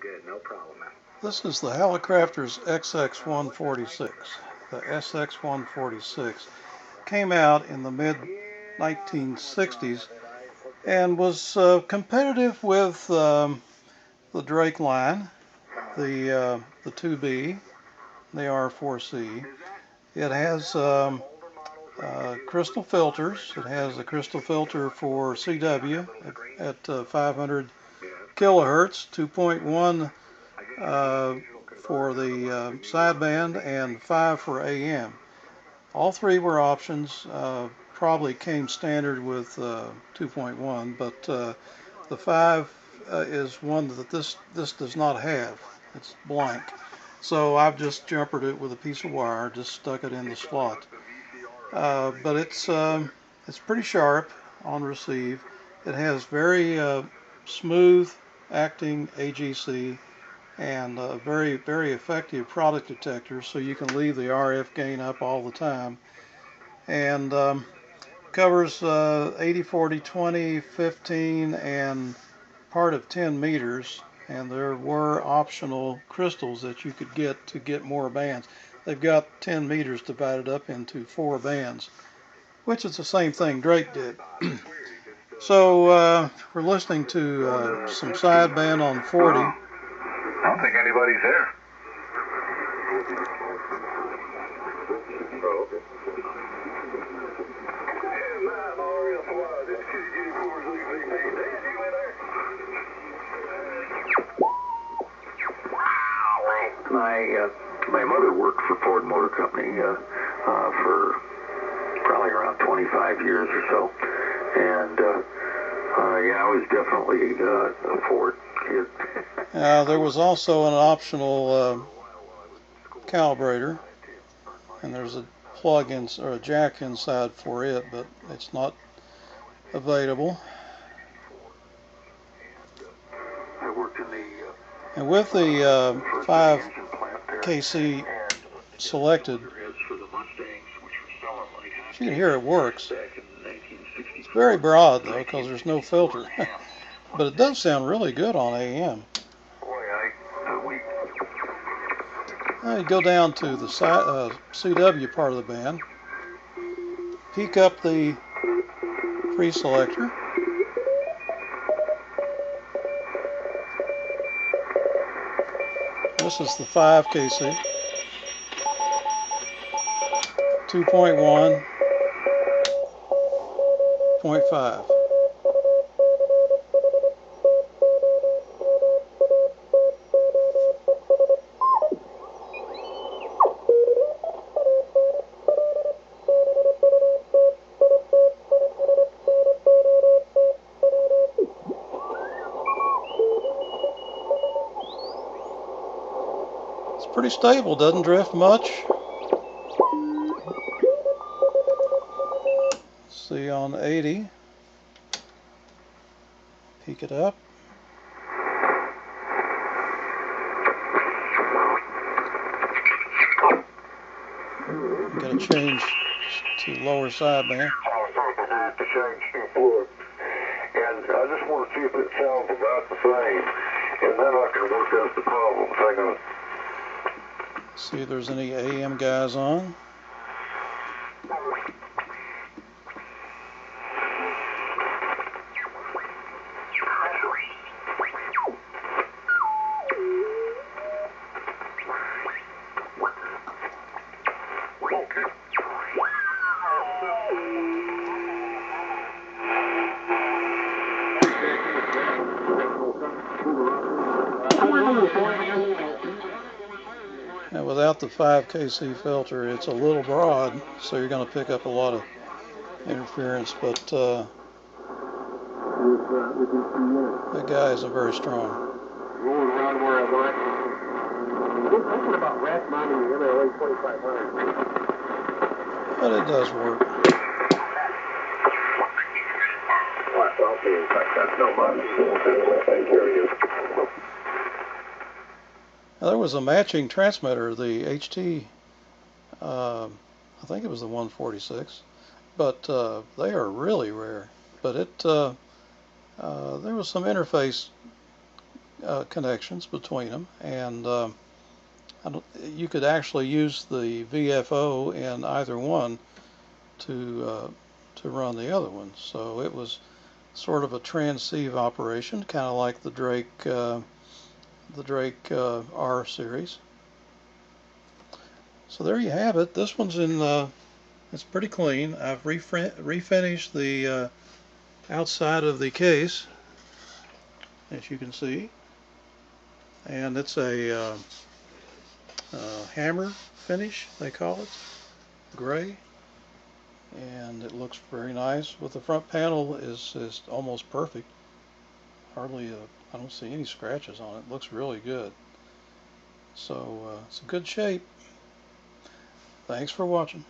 Good, no problem, man. This is the Hallicrafters SX-146. The SX-146 came out in the mid-1960s and was competitive with the Drake line, the 2B, the R4C. It has crystal filters. It has a crystal filter for CW at 500 kilohertz, 2.1 for the sideband, and 5 for AM. All three were options. Probably came standard with 2.1, but the 5 is one that this does not have. It's blank. So I've just jumpered it with a piece of wire, just stuck it in the slot. But it's pretty sharp on receive. It has very smooth acting AGC and very, very effective product detector, so you can leave the RF gain up all the time. And covers 80, 40, 20, 15, and part of 10 meters. And there were optional crystals that you could get to get more bands. They've got 10 meters divided up into 4 bands, which is the same thing Drake did. So we're listening to some sideband on 40. I don't think anybody's there. My mother worked for Ford Motor Company for probably around 25 years or so, and yeah, I was definitely a Ford kid. There was also an optional calibrator, and there's a plug-in or a jack inside for it, but it's not available. And with the 5 KC selected, you can hear it works. It's very broad though, because there's no filter, but it does sound really good on AM. Now you go down to the CW part of the band, peak up the pre-selector, this is the 5 KC, 2.1, 0.5. It's pretty stable, doesn't drift much. See on 80, peak it up. Got to change to lower sideband. And I just want to see if it sounds about the same, and then I can work out the problems. Hang on. See if there's any AM guys on. Now without the 5 KC filter, it's a little broad, so you're going to pick up a lot of interference, but that guy isn't very strong. Rolling around where I want. I'm thinking about rack mounting the MLA 2500. But it does work. Now, there was a matching transmitter, the HT, I think it was the 146, but they are really rare. But there was some interface connections between them, and you could actually use the VFO in either one to run the other one. So it was sort of a transceive operation, kind of like the Drake R series. So there you have it. This one's in. It's pretty clean. I've refinished the outside of the case, as you can see, and it's a hammer finish, they call it, gray, and it looks very nice. With the front panel is almost perfect. Hardly I don't see any scratches on it. It looks really good. So it's a good shape. Thanks for watching.